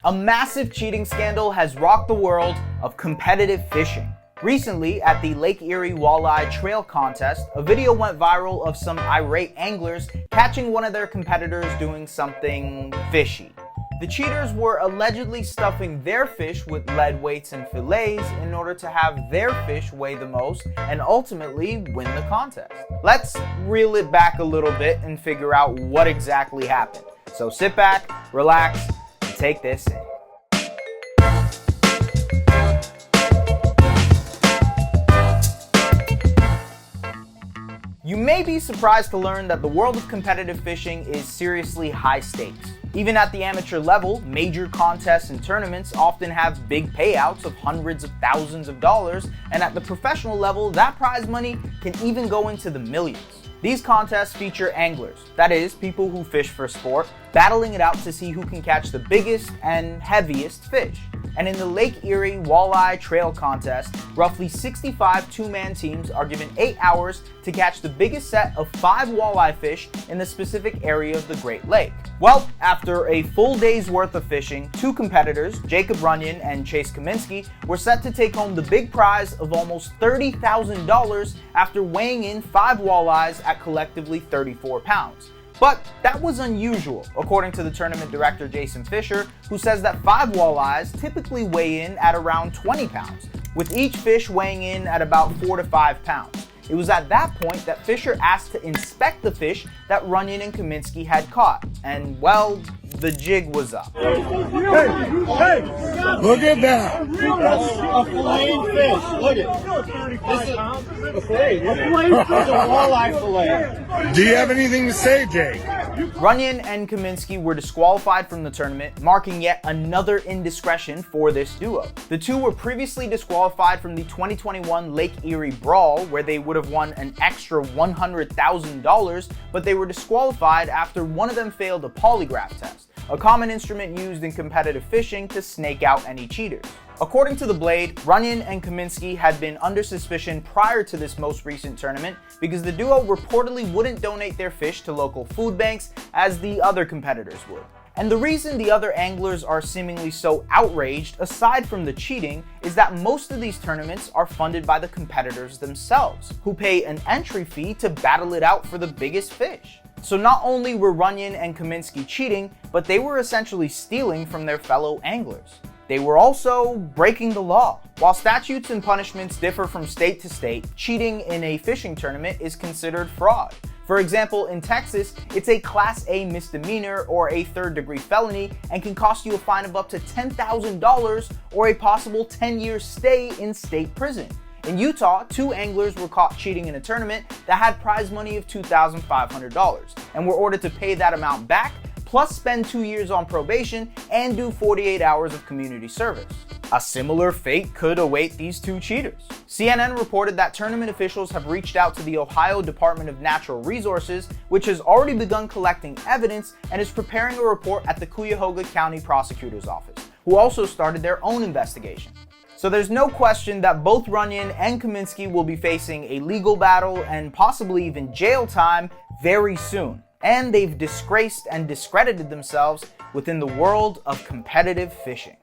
A massive cheating scandal has rocked the world of competitive fishing. Recently, at the Lake Erie Walleye Trail Contest, a video went viral of some irate anglers catching one of their competitors doing something fishy. The cheaters were allegedly stuffing their fish with lead weights and fillets in order to have their fish weigh the most and ultimately win the contest. Let's reel it back a little bit and figure out what exactly happened. So sit back, relax, and take this in. You may be surprised to learn that the world of competitive fishing is seriously high stakes. Even at the amateur level, major contests and tournaments often have big payouts of hundreds of thousands of dollars, and at the professional level, that prize money can even go into the millions. These contests feature anglers, that is, people who fish for sport, battling it out to see who can catch the biggest and heaviest fish. And in the Lake Erie Walleye Trail Contest, roughly 65 two-man teams are given 8 hours to catch the biggest set of 5 walleye fish in the specific area of the Great Lake. Well, after a full day's worth of fishing, two competitors, Jacob Runyon and Chase Kaminsky, were set to take home the big prize of almost $30,000 after weighing in 5 walleyes at collectively 34 pounds. But that was unusual, according to the tournament director Jason Fisher, who says that 5 walleyes typically weigh in at around 20 pounds, with each fish weighing in at about 4 to 5 pounds. It was at that point that Fisher asked to inspect the fish that Runyon and Kaminsky had caught, and well, the jig was up. Hey, look at that. That's a filleted fish. Look at it. This is a fillet. A fillet fish, a walleye fillet. Do you have anything to say, Jake? Runyon and Kaminsky were disqualified from the tournament, marking yet another indiscretion for this duo. The two were previously disqualified from the 2021 Lake Erie Brawl, where they would have won an extra $100,000, but they were disqualified after one of them failed a polygraph test, a common instrument used in competitive fishing to snake out any cheaters. According to The Blade, Runyon and Kaminsky had been under suspicion prior to this most recent tournament because the duo reportedly wouldn't donate their fish to local food banks as the other competitors would. And the reason the other anglers are seemingly so outraged, aside from the cheating, is that most of these tournaments are funded by the competitors themselves, who pay an entry fee to battle it out for the biggest fish. So not only were Runyon and Kaminsky cheating, but they were essentially stealing from their fellow anglers. They were also breaking the law. While statutes and punishments differ from state to state, cheating in a fishing tournament is considered fraud. For example, in Texas, it's a Class A misdemeanor or a third-degree felony and can cost you a fine of up to $10,000 or a possible 10-year stay in state prison. In Utah, 2 anglers were caught cheating in a tournament that had prize money of $2,500 and were ordered to pay that amount back, plus spend 2 years on probation and do 48 hours of community service. A similar fate could await these 2 cheaters. CNN reported that tournament officials have reached out to the Ohio Department of Natural Resources, which has already begun collecting evidence and is preparing a report at the Cuyahoga County Prosecutor's Office, who also started their own investigation. So there's no question that both Runyon and Kaminsky will be facing a legal battle and possibly even jail time very soon. And they've disgraced and discredited themselves within the world of competitive fishing.